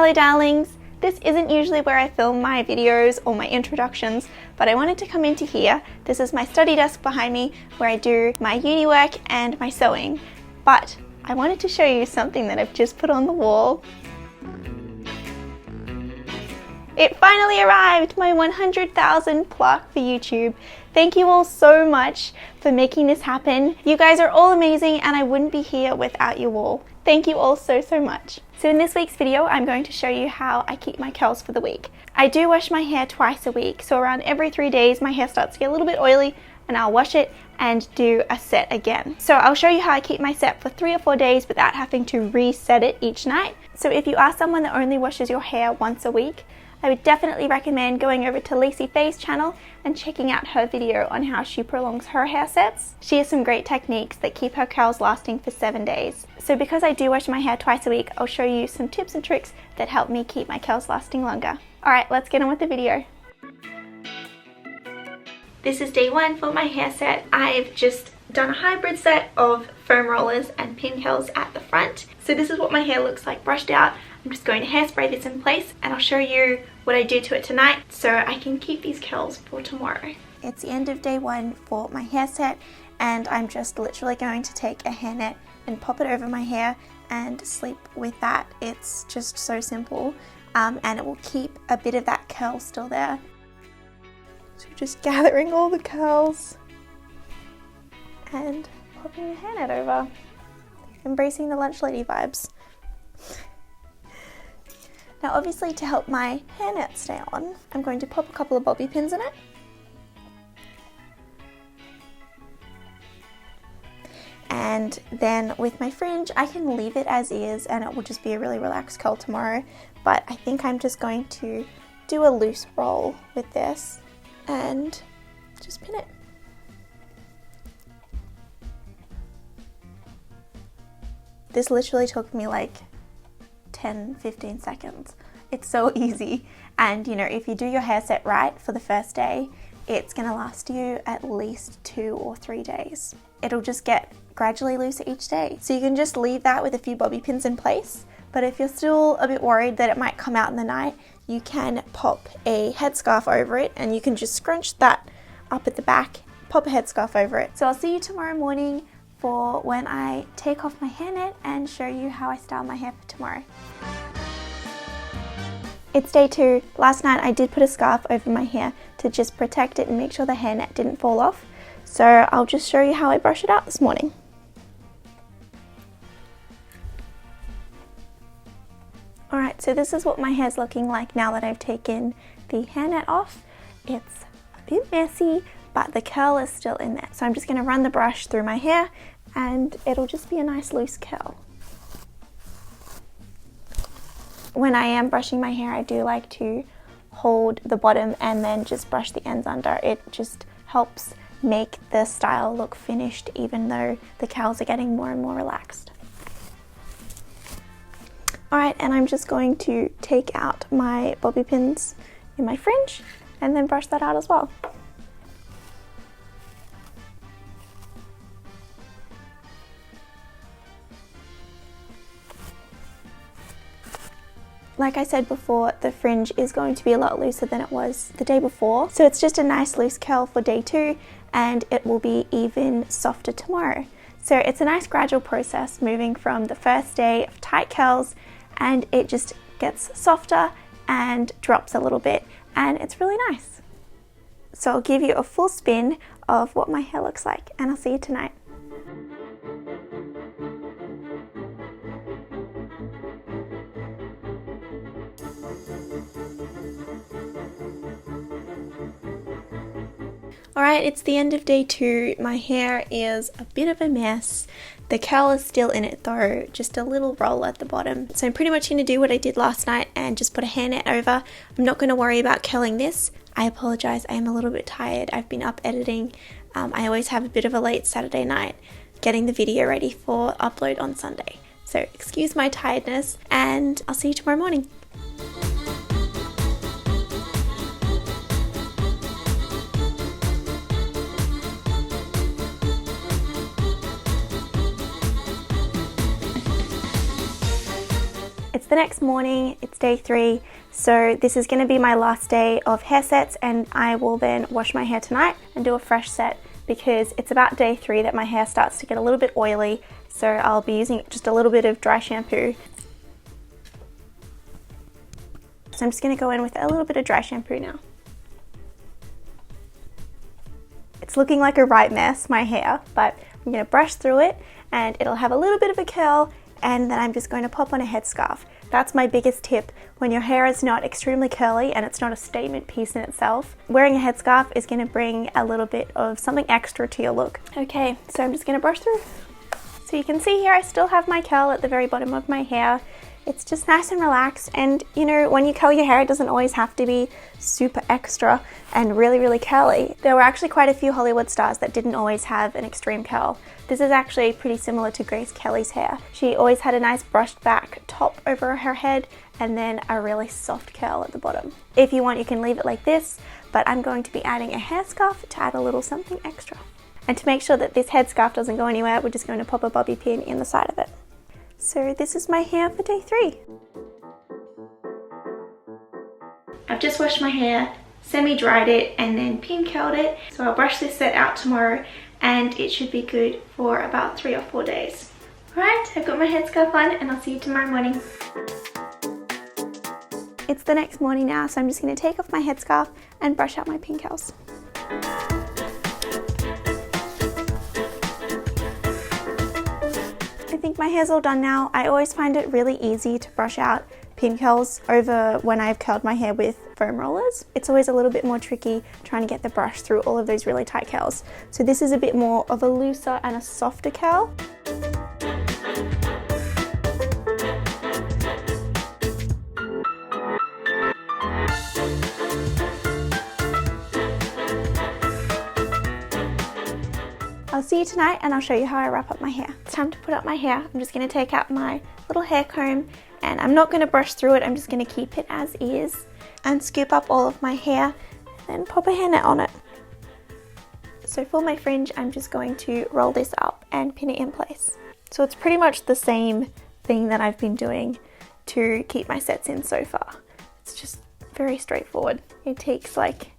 Hello darlings! This isn't usually where I film my videos or my introductions, but I wanted to come into here. This is my study desk behind me where I do my uni work and my sewing. But I wanted to show you something that I've just put on the wall. It finally arrived, my 100,000 plaque for YouTube. Thank you all so much for making this happen. You guys are all amazing and I wouldn't be here without you all. Thank you all so much. So in this week's video, I'm going to show you how I keep my curls for the week. I do wash my hair twice a week, so around every 3 days my hair starts to get a little bit oily and I'll wash it and do a set again. So I'll show you how I keep my set for 3 or 4 days without having to reset it each night. So if you are someone that only washes your hair once a week, I would definitely recommend going over to Laci Fay's channel and checking out her video on how she prolongs her hair sets. She has some great techniques that keep her curls lasting for 7 days. So because I do wash my hair twice a week, I'll show you some tips and tricks that help me keep my curls lasting longer. Alright, let's get on with the video. This is day 1 for my hair set. I've just done a hybrid set of foam rollers and pin curls at the front. So this is what my hair looks like brushed out. I'm just going to hairspray this in place and I'll show you what I do to it tonight so I can keep these curls for tomorrow. It's the end of day 1 for my hair set and I'm just literally going to take a hairnet and pop it over my hair and sleep with that. It's just so simple and it will keep a bit of that curl still there. So just gathering all the curls and popping the hairnet over. Embracing the lunch lady vibes. Now obviously to help my hairnet stay on, I'm going to pop a couple of bobby pins in it. And then with my fringe, I can leave it as is and it will just be a really relaxed curl tomorrow. But I think I'm just going to do a loose roll with this and just pin it. This literally took me like 10-15 seconds. It's so easy, and you know, if you do your hair set right for the first day, it's gonna last you at least 2 or 3 days. It'll just get gradually looser each day. So you can just leave that with a few bobby pins in place, but if you're still a bit worried that it might come out in the night, you can pop a headscarf over it and you can just scrunch that up at the back, pop a headscarf over it. So I'll see you tomorrow morning for when I take off my hairnet and show you how I style my hair for tomorrow. It's day 2. Last night I did put a scarf over my hair to just protect it and make sure the hairnet didn't fall off. So I'll just show you how I brush it out this morning. Alright, so this is what my hair's looking like now that I've taken the hairnet off. It's a bit messy, but the curl is still in there. So I'm just going to run the brush through my hair and it'll just be a nice loose curl. When I am brushing my hair, I do like to hold the bottom and then just brush the ends under. It just helps make the style look finished even though the curls are getting more and more relaxed. Alright, and I'm just going to take out my bobby pins in my fringe and then brush that out as well. Like I said before, the fringe is going to be a lot looser than it was the day before. So it's just a nice loose curl for day 2 and it will be even softer tomorrow. So it's a nice gradual process moving from the first day of tight curls and it just gets softer and drops a little bit and it's really nice. So I'll give you a full spin of what my hair looks like and I'll see you tonight. Alright, it's the end of day 2. My hair is a bit of a mess. The curl is still in it though, just a little roll at the bottom. So I'm pretty much going to do what I did last night and just put a hairnet over. I'm not going to worry about curling this. I apologize, I am a little bit tired. I've been up editing. I always have a bit of a late Saturday night getting the video ready for upload on Sunday. So excuse my tiredness and I'll see you tomorrow morning. the next morning, it's day 3, so this is going to be my last day of hair sets, and I will then wash my hair tonight and do a fresh set because it's about day 3 that my hair starts to get a little bit oily, so I'll be using just a little bit of dry shampoo. So I'm just going to go in with a little bit of dry shampoo now. It's looking like a right mess, my hair, but I'm going to brush through it and it'll have a little bit of a curl, and then I'm just going to pop on a headscarf. That's my biggest tip when your hair is not extremely curly and it's not a statement piece in itself. Wearing a headscarf is going to bring a little bit of something extra to your look. Okay, so I'm just going to brush through. So you can see here I still have my curl at the very bottom of my hair. It's just nice and relaxed, and you know, when you curl your hair, it doesn't always have to be super extra and really curly. There were actually quite a few Hollywood stars that didn't always have an extreme curl. This is actually pretty similar to Grace Kelly's hair. She always had a nice brushed back top over her head and then a really soft curl at the bottom. If you want, you can leave it like this, but I'm going to be adding a hair scarf to add a little something extra. And to make sure that this headscarf doesn't go anywhere, we're just going to pop a bobby pin in the side of it. So this is my hair for day 3. I've just washed my hair, semi-dried it, and then pin curled it. So I'll brush this set out tomorrow and it should be good for about 3 or 4 days. Alright, I've got my headscarf on and I'll see you tomorrow morning. It's the next morning now, so I'm just going to take off my headscarf and brush out my pin curls. I think my hair's all done now. I always find it really easy to brush out pin curls over when I've curled my hair with foam rollers. It's always a little bit more tricky trying to get the brush through all of those really tight curls. So this is a bit more of a looser and a softer curl. I'll see you tonight and I'll show you how I wrap up my hair. It's time to put up my hair. I'm just going to take out my little hair comb and I'm not going to brush through it. I'm just going to keep it as is and scoop up all of my hair and then pop a hairnet on it. So for my fringe, I'm just going to roll this up and pin it in place. So it's pretty much the same thing that I've been doing to keep my sets in so far. It's just very straightforward. It takes like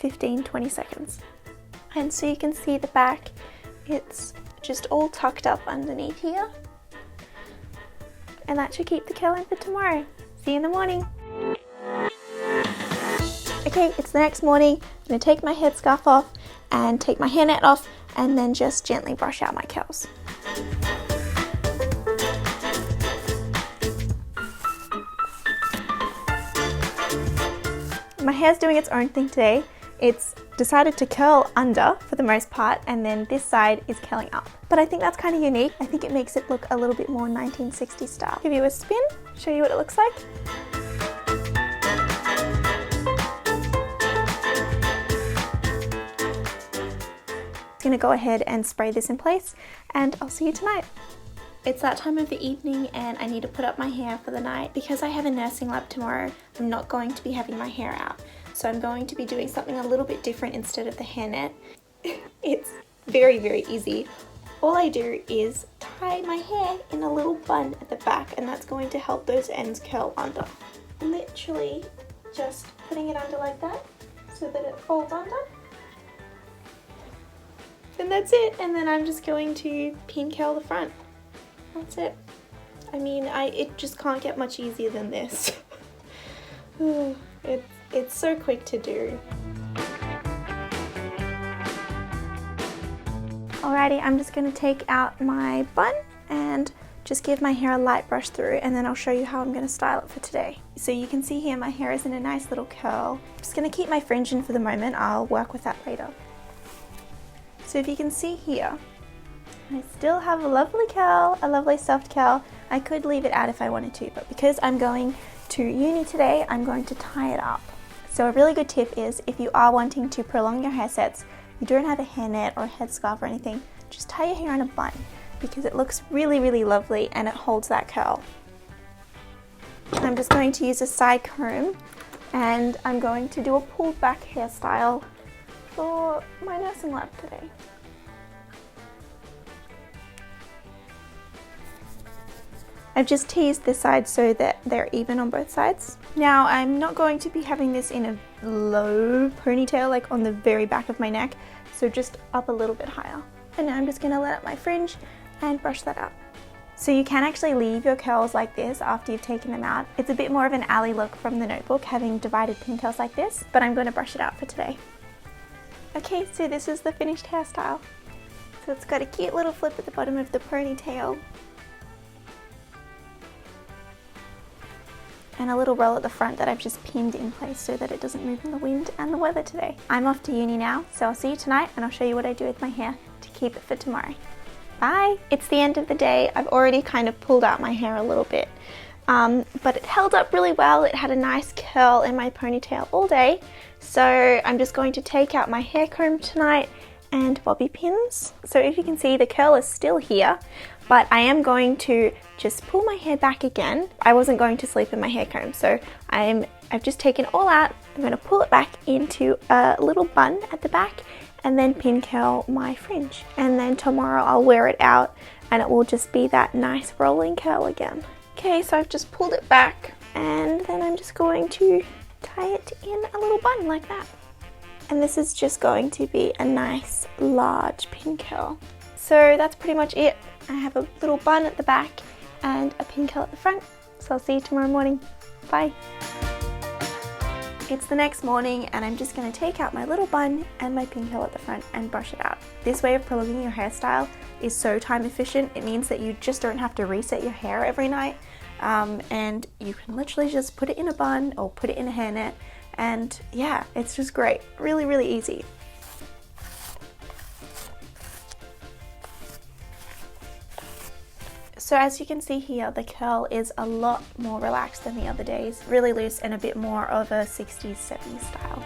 15-20 seconds. And so you can see the back, it's just all tucked up underneath here. And that should keep the curl in for tomorrow. See you in the morning. Okay, it's the next morning. I'm going to take my headscarf off and take my hairnet off and then just gently brush out my curls. My hair's doing its own thing today. It's decided to curl under for the most part, and then this side is curling up. But I think that's kind of unique. I think it makes it look a little bit more 1960s style. Give you a spin, show you what it looks like. I'm gonna go ahead and spray this in place, and I'll see you tonight. It's that time of the evening and I need to put up my hair for the night. Because I have a nursing lab tomorrow, I'm not going to be having my hair out. So I'm going to be doing something a little bit different instead of the hairnet. It's very easy. All I do is tie my hair in a little bun at the back, and that's going to help those ends curl under. Literally just putting it under like that so that it folds under. And that's it. And then I'm just going to pin curl the front. That's it. I mean, it just can't get much easier than this. It's so quick to do. Alrighty, I'm just going to take out my bun and just give my hair a light brush through, and then I'll show you how I'm going to style it for today. So you can see here my hair is in a nice little curl. I'm just going to keep my fringe in for the moment. I'll work with that later. So if you can see here, I still have a lovely curl, a lovely soft curl. I could leave it out if I wanted to, but because I'm going to uni today, I'm going to tie it up. So a really good tip is, if you are wanting to prolong your hair sets, you don't have a hairnet or a headscarf or anything, just tie your hair in a bun because it looks really lovely and it holds that curl. I'm just going to use a side comb and I'm going to do a pulled back hairstyle for my nursing lab today. I've just teased this side so that they're even on both sides. Now I'm not going to be having this in a low ponytail like on the very back of my neck, so just up a little bit higher. And now I'm just going to let up my fringe and brush that out. So you can actually leave your curls like this after you've taken them out. It's a bit more of an alley look from the notebook, having divided pigtails like this, but I'm going to brush it out for today. Okay, so this is the finished hairstyle. So it's got a cute little flip at the bottom of the ponytail, and a little roll at the front that I've just pinned in place so that it doesn't move in the wind and the weather today. I'm off to uni now, so I'll see you tonight and I'll show you what I do with my hair to keep it for tomorrow. Bye! It's the end of the day. I've already kind of pulled out my hair a little bit, but it held up really well. It had a nice curl in my ponytail all day, so I'm just going to take out my hair comb tonight and bobby pins. So if you can see, the curl is still here, but I am going to just pull my hair back again. I wasn't going to sleep in my hair comb, so I've just taken it all out. I'm going to pull it back into a little bun at the back and then pin curl my fringe. And then tomorrow I'll wear it out and it will just be that nice rolling curl again. Okay, so I've just pulled it back and then I'm just going to tie it in a little bun like that. And this is just going to be a nice large pin curl. So that's pretty much it. I have a little bun at the back and a pin curl at the front. So I'll see you tomorrow morning. Bye. It's the next morning and I'm just going to take out my little bun and my pin curl at the front and brush it out. This way of prolonging your hairstyle is so time efficient. It means that you just don't have to reset your hair every night, and you can literally just put it in a bun or put it in a hairnet, and yeah, it's just great. Really, really easy. So as you can see here, the curl is a lot more relaxed than the other days. Really loose and a bit more of a 60s, 70s style.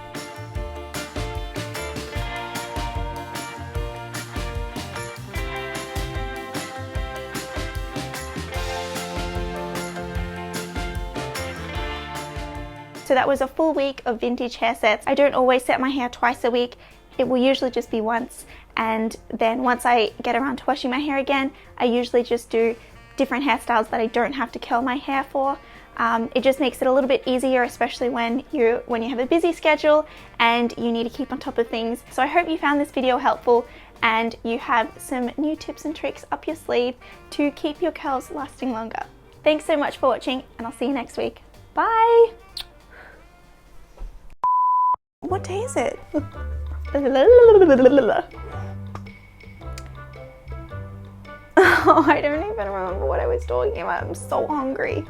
So that was a full week of vintage hair sets. I don't always set my hair twice a week. It will usually just be once, and then once I get around to washing my hair again, I usually just do different hairstyles that I don't have to curl my hair for. It just makes it a little bit easier, especially when you have a busy schedule and you need to keep on top of things. So I hope you found this video helpful and you have some new tips and tricks up your sleeve to keep your curls lasting longer. Thanks so much for watching, and I'll see you next week. Bye! What day is it? Oh, I don't even remember what I was talking about. I'm so hungry.